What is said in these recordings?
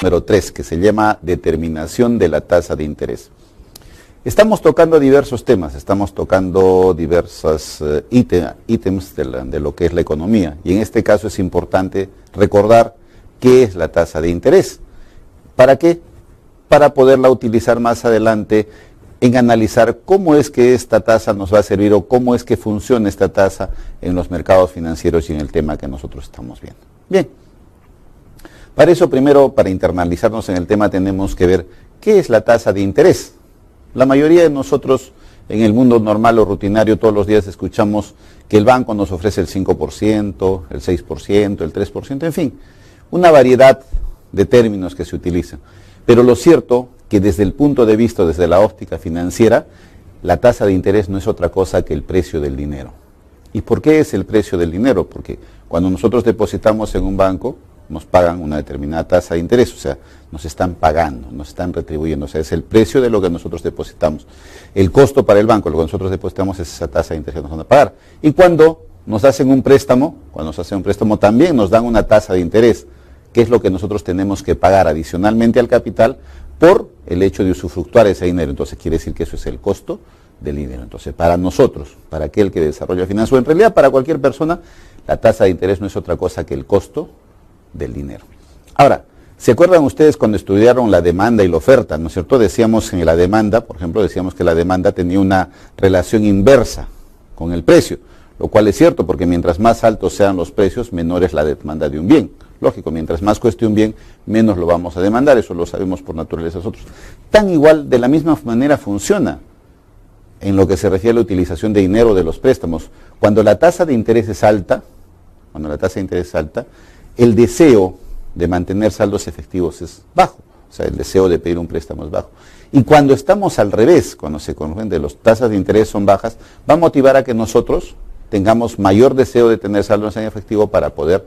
número 3, que se llama determinación de la tasa de interés. Estamos tocando diversos temas, estamos tocando diversos ítems de lo que es la economía, y en este caso es importante recordar qué es la tasa de interés. ¿Para qué? Para poderla utilizar más adelante en analizar cómo es que esta tasa nos va a servir o cómo es que funciona esta tasa en los mercados financieros y en el tema que nosotros estamos viendo. Bien, para eso primero, para internalizarnos en el tema, tenemos que ver qué es la tasa de interés. La mayoría de nosotros en el mundo normal o rutinario todos los días escuchamos que el banco nos ofrece el 5%, el 6%, el 3%, en fin, una variedad de términos que se utilizan. Pero lo cierto que desde el punto de vista, desde la óptica financiera, la tasa de interés no es otra cosa que el precio del dinero. ¿Y por qué es el precio del dinero? Porque cuando nosotros depositamos en un banco, nos pagan una determinada tasa de interés, o sea, nos están pagando, nos están retribuyendo, o sea, es el precio de lo que nosotros depositamos. El costo para el banco, lo que nosotros depositamos es esa tasa de interés que nos van a pagar. Y cuando nos hacen un préstamo, también nos dan una tasa de interés, que es lo que nosotros tenemos que pagar adicionalmente al capital por el hecho de usufructuar ese dinero. Entonces quiere decir que eso es el costo del dinero. Entonces para nosotros, para aquel que desarrolla finanzas, o en realidad para cualquier persona, la tasa de interés no es otra cosa que el costo del dinero. Ahora, ¿se acuerdan ustedes cuando estudiaron la demanda y la oferta? ¿No es cierto? Decíamos en la demanda, por ejemplo, decíamos que la demanda tenía una relación inversa con el precio, lo cual es cierto porque mientras más altos sean los precios, menor es la demanda de un bien. Lógico, mientras más cueste un bien, menos lo vamos a demandar, eso lo sabemos por naturaleza nosotros. Tan igual, de la misma manera funciona en lo que se refiere a la utilización de dinero de los préstamos. Cuando la tasa de interés es alta, el deseo de mantener saldos efectivos es bajo, o sea, el deseo de pedir un préstamo es bajo. Y cuando estamos al revés, cuando se conocen de las tasas de interés son bajas, va a motivar a que nosotros tengamos mayor deseo de tener saldos en efectivo para poder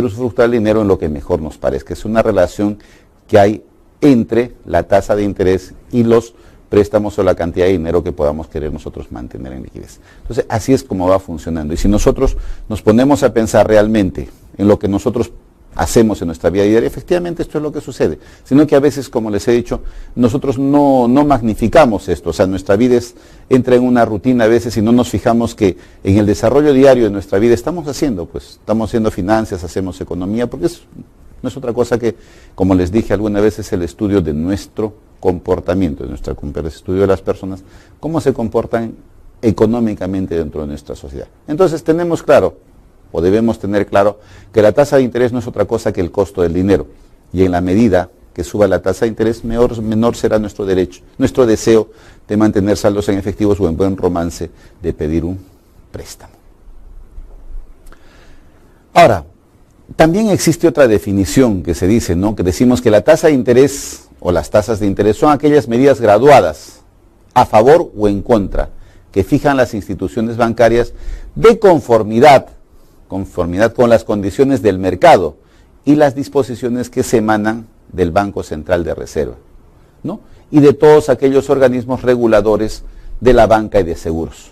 usufructuar el dinero en lo que mejor nos parezca. Es una relación que hay entre la tasa de interés y los préstamos o la cantidad de dinero que podamos querer nosotros mantener en liquidez. Entonces, así es como va funcionando. Y si nosotros nos ponemos a pensar realmente en lo que nosotros hacemos en nuestra vida diaria, efectivamente esto es lo que sucede. Sino que a veces, como les he dicho, nosotros no magnificamos esto. O sea, nuestra vida entra en una rutina a veces y no nos fijamos que en el desarrollo diario de nuestra vida estamos haciendo finanzas, hacemos economía, porque no es otra cosa que, como les dije alguna vez, es el estudio de nuestro comportamiento, el estudio de las personas, cómo se comportan económicamente dentro de nuestra sociedad. Entonces tenemos claro, o debemos tener claro, que la tasa de interés no es otra cosa que el costo del dinero, y en la medida que suba la tasa de interés, menor será nuestro deseo de mantener saldos en efectivos o en buen romance de pedir un préstamo. Ahora, también existe otra definición que se dice, ¿no? Que decimos que la tasa de interés o las tasas de interés son aquellas medidas graduadas a favor o en contra que fijan las instituciones bancarias de conformidad con las condiciones del mercado y las disposiciones que se emanan del Banco Central de Reserva, ¿no? Y de todos aquellos organismos reguladores de la banca y de seguros,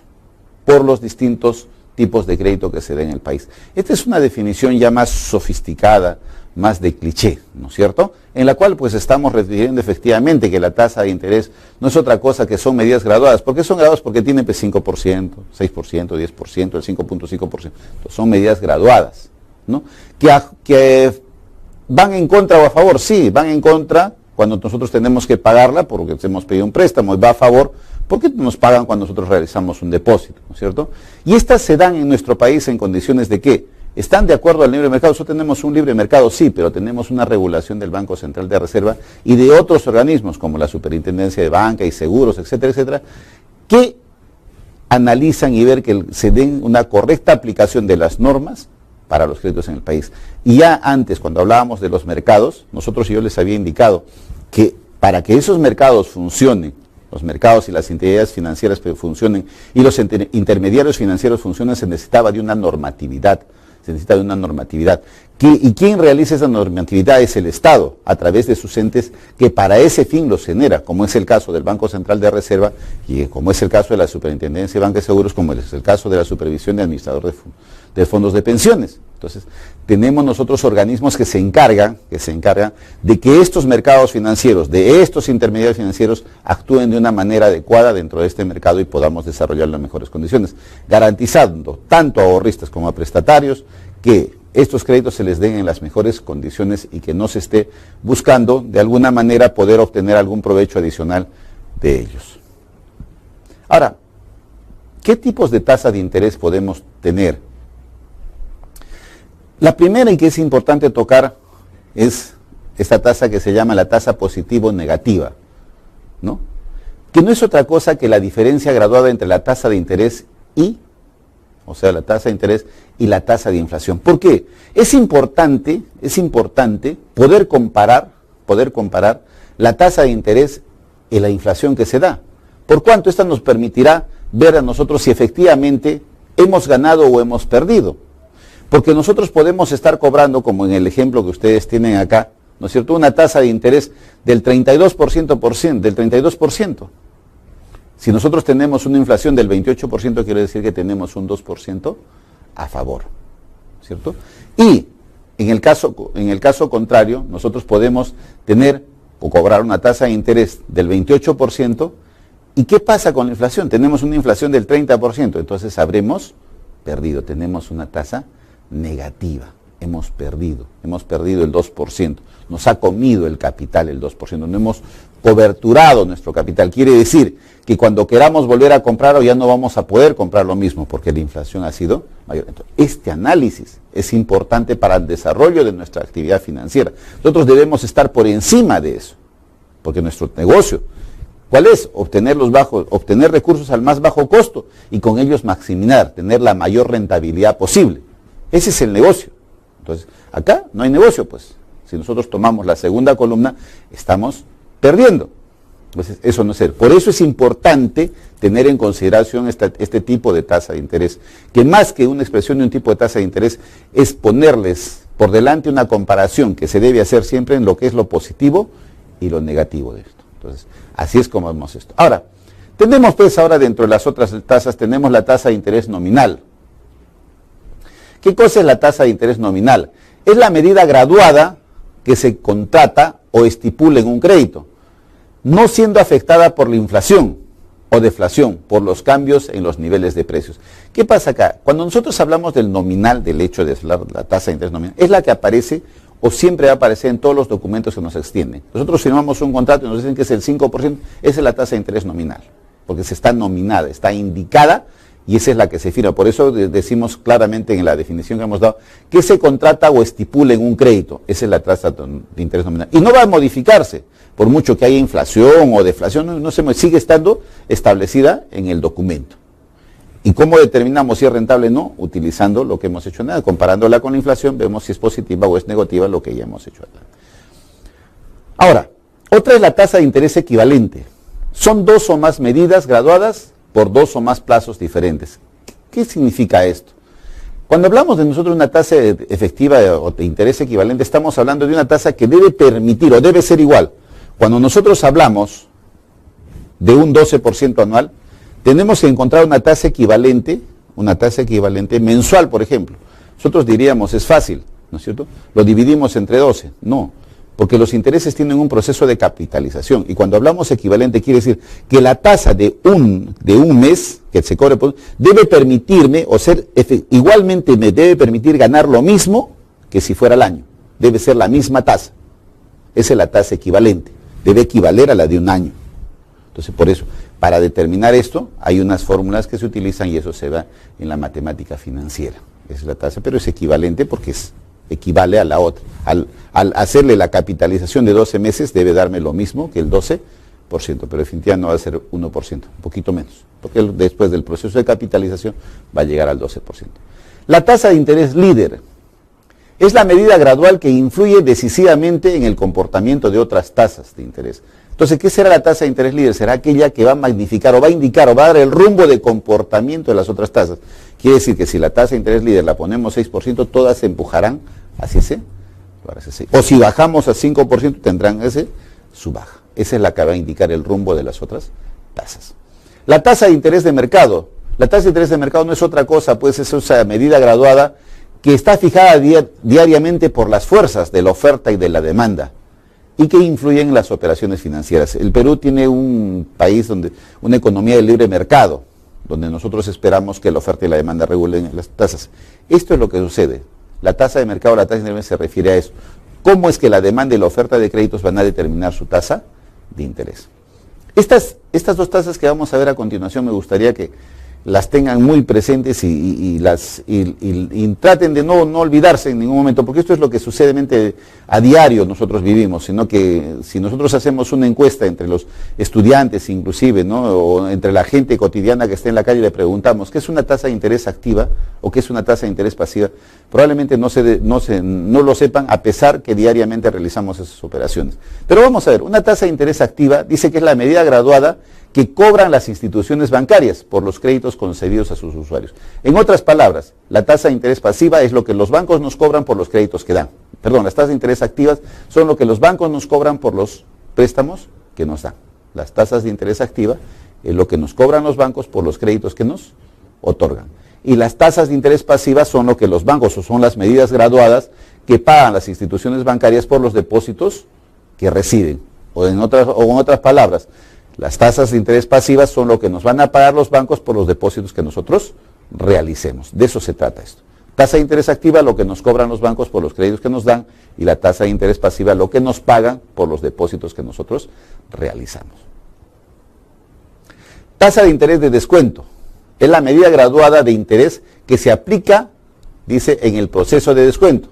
por los distintos tipos de crédito que se den en el país. Esta es una definición ya más sofisticada, más de cliché, ¿no es cierto? En la cual pues estamos refiriendo efectivamente que la tasa de interés no es otra cosa que son medidas graduadas. ¿Por qué son graduadas? Porque tienen 5%, 6%, 10%, el 5.5%. Son medidas graduadas, ¿no? Que van en contra o a favor, sí, van en contra cuando nosotros tenemos que pagarla porque hemos pedido un préstamo, y va a favor porque nos pagan cuando nosotros realizamos un depósito, ¿no es cierto? Y estas se dan en nuestro país en condiciones de ¿qué? ¿Están de acuerdo al libre mercado? Nosotros tenemos un libre mercado, sí, pero tenemos una regulación del Banco Central de Reserva y de otros organismos como la Superintendencia de Banca y Seguros, etcétera, etcétera, que analizan y ver que se den una correcta aplicación de las normas para los créditos en el país. Y ya antes, cuando hablábamos de los mercados, yo les había indicado que para que esos mercados funcionen, los mercados y las entidades financieras funcionen y los intermediarios financieros funcionen, se necesitaba de una normatividad. ¿Y quién realiza esa normatividad? Es el Estado, a través de sus entes que para ese fin los genera, como es el caso del Banco Central de Reserva y como es el caso de la Superintendencia de Banca y Seguros, como es el caso de la Supervisión de Administrador de Fondos de Pensiones. Entonces, tenemos nosotros organismos que se encargan de que estos mercados financieros, de estos intermediarios financieros, actúen de una manera adecuada dentro de este mercado y podamos desarrollarlo en mejores condiciones, garantizando tanto a ahorristas como a prestatarios que estos créditos se les den en las mejores condiciones y que no se esté buscando de alguna manera poder obtener algún provecho adicional de ellos. Ahora, ¿qué tipos de tasa de interés podemos tener? La primera y que es importante tocar es esta tasa que se llama la tasa positivo-negativa, ¿no? Que no es otra cosa que la diferencia graduada entre la tasa de interés o sea, la tasa de interés y la tasa de inflación. ¿Por qué? Es importante poder comparar la tasa de interés y la inflación que se da. Por cuanto esta nos permitirá ver a nosotros si efectivamente hemos ganado o hemos perdido. Porque nosotros podemos estar cobrando, como en el ejemplo que ustedes tienen acá, ¿no es cierto?, una tasa de interés del 32%. Si nosotros tenemos una inflación del 28%, quiere decir que tenemos un 2% a favor, ¿cierto? Y en el caso contrario, nosotros podemos tener o cobrar una tasa de interés del 28%. ¿Y qué pasa con la inflación? Tenemos una inflación del 30%, entonces habremos perdido, tenemos una tasa negativa, hemos perdido el 2%, nos ha comido el capital el 2%, no hemos coberturado nuestro capital. Quiere decir que cuando queramos volver a comprarlo ya no vamos a poder comprar lo mismo porque la inflación ha sido mayor. Entonces, este análisis es importante para el desarrollo de nuestra actividad financiera. Nosotros debemos estar por encima de eso, porque nuestro negocio, ¿cuál es? Obtener recursos al más bajo costo y con ellos maximizar, tener la mayor rentabilidad posible. Ese es el negocio. Entonces, acá no hay negocio, pues. Si nosotros tomamos la segunda columna, estamos perdiendo. Entonces, eso no es ser. Por eso es importante tener en consideración este tipo de tasa de interés, que más que una expresión de un tipo de tasa de interés, es ponerles por delante una comparación que se debe hacer siempre en lo que es lo positivo y lo negativo de esto. Entonces, así es como vemos esto. Ahora, tenemos pues ahora dentro de las otras tasas, tenemos la tasa de interés nominal. ¿Qué cosa es la tasa de interés nominal? Es la medida graduada que se contrata o estipula en un crédito, no siendo afectada por la inflación o deflación, por los cambios en los niveles de precios. ¿Qué pasa acá? Cuando nosotros hablamos del nominal, del hecho de la tasa de interés nominal, es la que aparece o siempre va a aparecer en todos los documentos que nos extienden. Nosotros firmamos un contrato y nos dicen que es el 5%, esa es la tasa de interés nominal, porque se está nominada, está indicada, y esa es la que se firma. Por eso decimos claramente en la definición que hemos dado que se contrata o estipula en un crédito. Esa es la tasa de interés nominal. Y no va a modificarse, por mucho que haya inflación o deflación, no sigue estando establecida en el documento. ¿Y cómo determinamos si es rentable o no? Utilizando lo que hemos hecho nada. Comparándola con la inflación, vemos si es positiva o es negativa lo que ya hemos hecho acá. Ahora, otra es la tasa de interés equivalente. Son dos o más medidas graduadas por dos o más plazos diferentes. ¿Qué significa esto? Cuando hablamos de nosotros una tasa efectiva o de interés equivalente, estamos hablando de una tasa que debe permitir o debe ser igual. Cuando nosotros hablamos de un 12% anual, tenemos que encontrar una tasa equivalente mensual, por ejemplo. Nosotros diríamos, es fácil, ¿no es cierto? Lo dividimos entre 12. No, porque los intereses tienen un proceso de capitalización. Y cuando hablamos equivalente, quiere decir que la tasa de un mes que se cobre debe permitirme, igualmente me debe permitir ganar lo mismo que si fuera el año. Debe ser la misma tasa. Esa es la tasa equivalente. Debe equivaler a la de un año. Entonces, por eso, para determinar esto, hay unas fórmulas que se utilizan y eso se va en la matemática financiera. Esa es la tasa, pero es equivalente porque equivale a la otra. Al hacerle la capitalización de 12 meses debe darme lo mismo que el 12%, pero definitivamente no va a ser 1%, un poquito menos, porque después del proceso de capitalización va a llegar al 12%. La tasa de interés líder es la medida gradual que influye decisivamente en el comportamiento de otras tasas de interés. Entonces, ¿qué será la tasa de interés líder? Será aquella que va a magnificar o va a indicar o va a dar el rumbo de comportamiento de las otras tasas. Quiere decir que si la tasa de interés líder la ponemos 6%, todas se empujarán hacia ese. O si bajamos a 5%, tendrán su baja. Esa es la que va a indicar el rumbo de las otras tasas. La tasa de interés de mercado. La tasa de interés de mercado no es otra cosa, pues es esa medida graduada que está fijada diariamente por las fuerzas de la oferta y de la demanda y que influyen en las operaciones financieras. El Perú tiene un país donde una economía de libre mercado, donde nosotros esperamos que la oferta y la demanda regulen las tasas. Esto es lo que sucede. La tasa de mercado, la tasa de interés se refiere a eso. ¿Cómo es que la demanda y la oferta de créditos van a determinar su tasa de interés? Estas dos tasas que vamos a ver a continuación me gustaría que las tengan muy presentes y traten de no olvidarse en ningún momento, porque esto es lo que sucede a diario nosotros vivimos, sino que si nosotros hacemos una encuesta entre los estudiantes inclusive, ¿no?, o entre la gente cotidiana que está en la calle y le preguntamos ¿qué es una tasa de interés activa o qué es una tasa de interés pasiva? Probablemente no lo sepan, a pesar que diariamente realizamos esas operaciones. Pero vamos a ver, una tasa de interés activa dice que es la medida graduada que cobran las instituciones bancarias por los créditos concedidos a sus usuarios. En otras palabras, la tasa de interés pasiva es lo que los bancos nos cobran por los créditos que dan. Perdón, las tasas de interés activas son lo que los bancos nos cobran por los préstamos que nos dan. Las tasas de interés activa es lo que nos cobran los bancos por los créditos que nos otorgan. Y las tasas de interés pasiva son lo que los bancos, o son las medidas graduadas que pagan las instituciones bancarias por los depósitos que reciben. O en otras palabras, las tasas de interés pasivas son lo que nos van a pagar los bancos por los depósitos que nosotros realicemos. De eso se trata esto. Tasa de interés activa, lo que nos cobran los bancos por los créditos que nos dan, y la tasa de interés pasiva, lo que nos pagan por los depósitos que nosotros realizamos. Tasa de interés de descuento. Es la medida graduada de interés que se aplica, dice, en el proceso de descuento.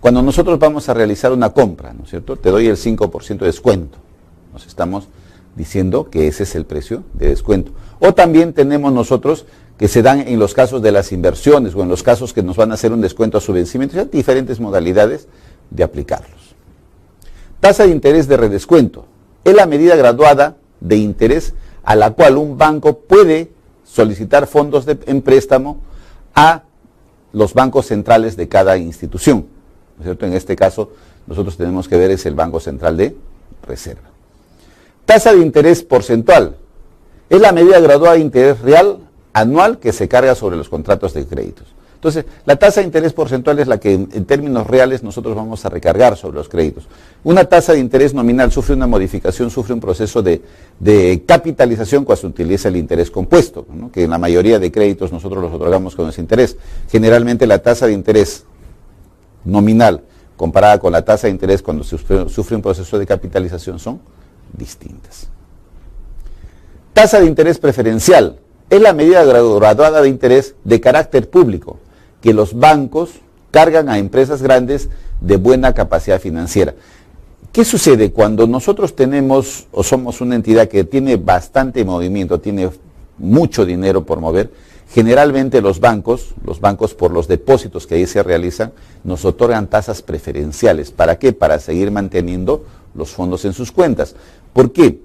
Cuando nosotros vamos a realizar una compra, ¿no es cierto?, te doy el 5% de descuento. Nos estamos diciendo que ese es el precio de descuento. O también tenemos nosotros que se dan en los casos de las inversiones o en los casos que nos van a hacer un descuento a su vencimiento. Hay diferentes modalidades de aplicarlos. Tasa de interés de redescuento. Es la medida graduada de interés a la cual un banco puede solicitar fondos en préstamo a los bancos centrales de cada institución, ¿no es cierto? En este caso, nosotros tenemos que ver es el Banco Central de Reserva. Tasa de interés porcentual. Es la medida graduada de interés real anual que se carga sobre los contratos de créditos. Entonces, la tasa de interés porcentual es la que en términos reales nosotros vamos a recargar sobre los créditos. Una tasa de interés nominal sufre una modificación, sufre un proceso de capitalización cuando se utiliza el interés compuesto, ¿no?, que en la mayoría de créditos nosotros los otorgamos con ese interés. Generalmente la tasa de interés nominal comparada con la tasa de interés cuando se sufre un proceso de capitalización son distintas. Tasa de interés preferencial. Es la medida graduada de interés de carácter público que los bancos cargan a empresas grandes de buena capacidad financiera. ¿Qué sucede cuando nosotros tenemos o somos una entidad que tiene bastante movimiento, tiene mucho dinero por mover? Generalmente los bancos por los depósitos que ahí se realizan, nos otorgan tasas preferenciales. ¿Para qué? Para seguir manteniendo los fondos en sus cuentas. ¿Por qué?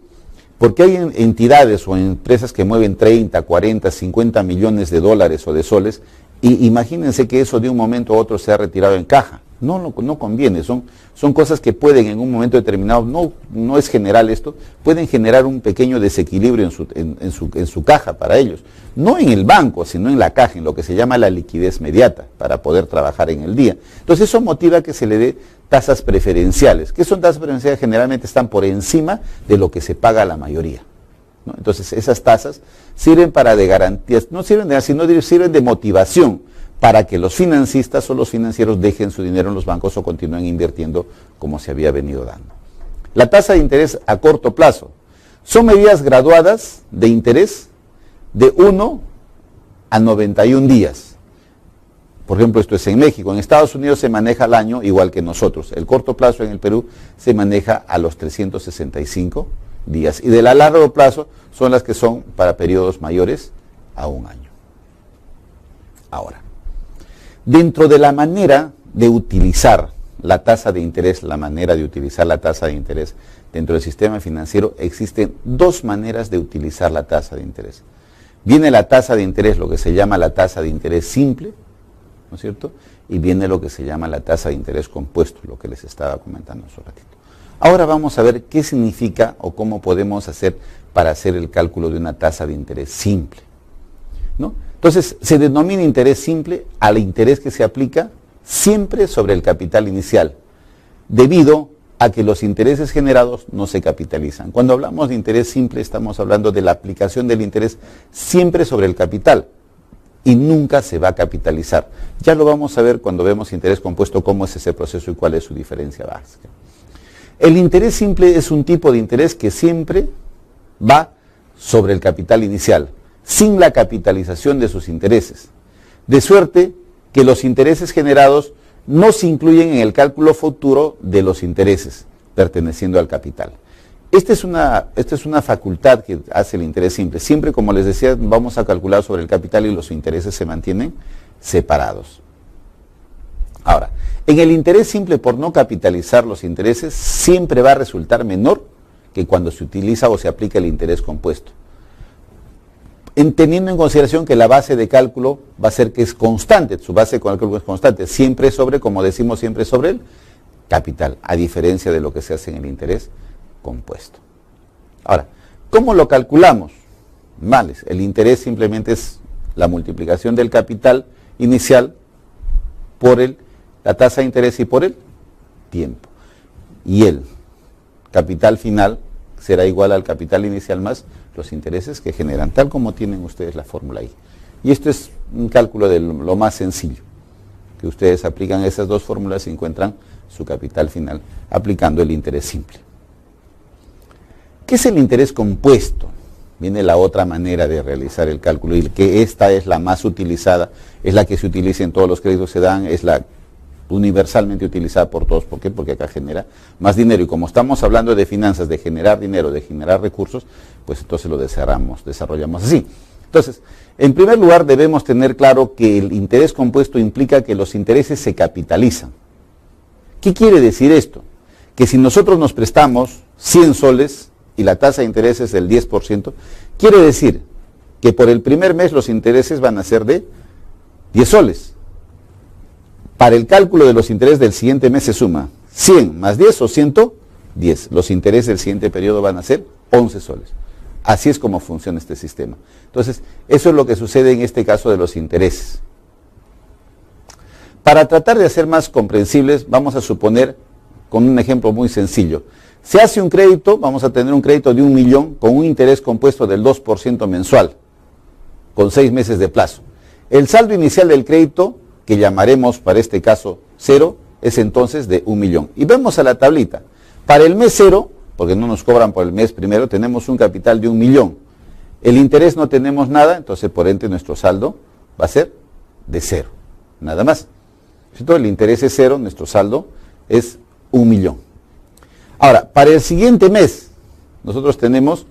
Porque hay entidades o empresas que mueven 30, 40, 50 millones de dólares o de soles, y imagínense que eso de un momento a otro se ha retirado en caja. No conviene, son cosas que pueden en un momento determinado, no es general esto, pueden generar un pequeño desequilibrio en su caja para ellos. No en el banco, sino en la caja, en lo que se llama la liquidez mediata, para poder trabajar en el día. Entonces eso motiva que se le dé tasas preferenciales. ¿Qué son tasas preferenciales? Generalmente están por encima de lo que se paga a la mayoría, ¿no? Entonces esas tasas sirven para de garantías, no sirven de, sino sirven de motivación para que los financistas o los financieros dejen su dinero en los bancos o continúen invirtiendo como se había venido dando. La tasa de interés a corto plazo. Son medidas graduadas de interés de 1 a 91 días. Por ejemplo, esto es en México. En Estados Unidos se maneja al año igual que nosotros. El corto plazo en el Perú se maneja a los 365 días. Y de la largo plazo son las que son para periodos mayores a un año. Ahora, dentro de la manera de utilizar la tasa de interés, dentro del sistema financiero existen dos maneras de utilizar la tasa de interés. Viene la tasa de interés, lo que se llama la tasa de interés simple, ¿no es cierto? Y viene lo que se llama la tasa de interés compuesto, lo que les estaba comentando hace un ratito. Ahora vamos a ver qué significa o cómo podemos hacer para hacer el cálculo de una tasa de interés simple, ¿no? Entonces, se denomina interés simple al interés que se aplica siempre sobre el capital inicial, debido a que los intereses generados no se capitalizan. Cuando hablamos de interés simple, estamos hablando de la aplicación del interés siempre sobre el capital y nunca se va a capitalizar. Ya lo vamos a ver cuando vemos interés compuesto, cómo es ese proceso y cuál es su diferencia básica. El interés simple es un tipo de interés que siempre va sobre el capital inicial, sin la capitalización de sus intereses, de suerte que los intereses generados no se incluyen en el cálculo futuro de los intereses perteneciendo al capital. Esta es una facultad que hace el interés simple. Siempre, como les decía, vamos a calcular sobre el capital y los intereses se mantienen separados. Ahora, en el interés simple, por no capitalizar los intereses, siempre va a resultar menor que cuando se utiliza o se aplica el interés compuesto. Teniendo en consideración que la base de cálculo va a ser que es constante, su base de cálculo es constante, siempre sobre, como decimos, siempre sobre el capital, a diferencia de lo que se hace en el interés compuesto. Ahora, ¿cómo lo calculamos? Males, el interés simplemente es la multiplicación del capital inicial por la tasa de interés y por el tiempo. Y el capital final será igual al capital inicial más los intereses que generan, tal como tienen ustedes la fórmula ahí. Y esto es un cálculo de lo más sencillo, que ustedes aplican esas dos fórmulas y encuentran su capital final aplicando el interés simple. ¿Qué es el interés compuesto? Viene la otra manera de realizar el cálculo, y que esta es la más utilizada, es la que se utiliza en todos los créditos que se dan, es la universalmente utilizada por todos. ¿Por qué? Porque acá genera más dinero, y como estamos hablando de finanzas, de generar dinero, de generar recursos, pues entonces lo desarrollamos así. Entonces, en primer lugar debemos tener claro que el interés compuesto implica que los intereses se capitalizan. ¿Qué quiere decir esto? Que si nosotros nos prestamos 100 soles y la tasa de interés es del 10%, quiere decir que por el primer mes los intereses van a ser de 10 soles. Para el cálculo de los intereses del siguiente mes se suma 100 más 10 o 110. Los intereses del siguiente periodo van a ser 11 soles. Así es como funciona este sistema. Entonces, eso es lo que sucede en este caso de los intereses. Para tratar de hacer más comprensibles, vamos a suponer, con un ejemplo muy sencillo, se hace un crédito, vamos a tener un crédito de 1 millón con un interés compuesto del 2% mensual, con 6 meses de plazo. El saldo inicial del crédito, que llamaremos para este caso 0, es entonces de 1 millón. Y vemos a la tablita. Para el mes 0, porque no nos cobran por el mes primero, tenemos un capital de 1 millón. El interés no tenemos nada, entonces por ende nuestro saldo va a ser de 0. Nada más. El interés es 0, nuestro saldo es 1 millón. Ahora, para el siguiente mes, nosotros tenemos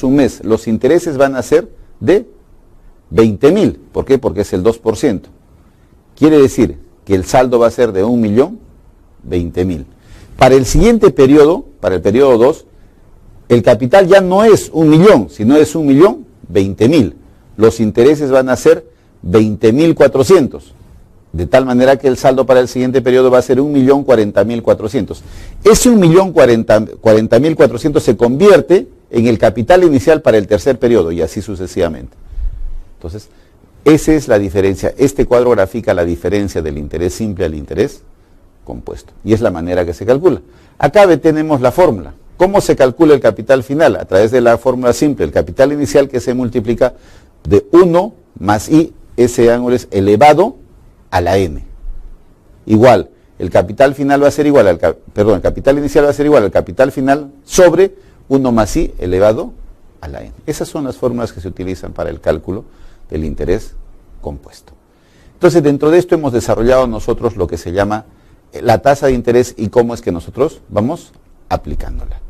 un mes, los intereses van a ser de 20.000. ¿Por qué? Porque es el 2%. Quiere decir que el saldo va a ser de 1 millón, 20.000. Para el siguiente periodo, para el periodo 2, el capital ya no es 1 millón, sino es 1 millón, 20.000. Los intereses van a ser 20.400. De tal manera que el saldo para el siguiente periodo va a ser 1.040.400. Ese 1.040.400 se convierte en el capital inicial para el tercer periodo y así sucesivamente. Entonces, esa es la diferencia. Este cuadro grafica la diferencia del interés simple al interés compuesto. Y es la manera que se calcula. Acá tenemos la fórmula. ¿Cómo se calcula el capital final? A través de la fórmula simple. El capital inicial que se multiplica de 1 más i, ese ángulo es elevado a la n. Igual, el capital final va a ser igual el capital inicial va a ser igual al capital final sobre 1 más i elevado a la n. Esas son las fórmulas que se utilizan para el cálculo del interés compuesto. Entonces, dentro de esto hemos desarrollado nosotros lo que se llama la tasa de interés y cómo es que nosotros vamos aplicándola.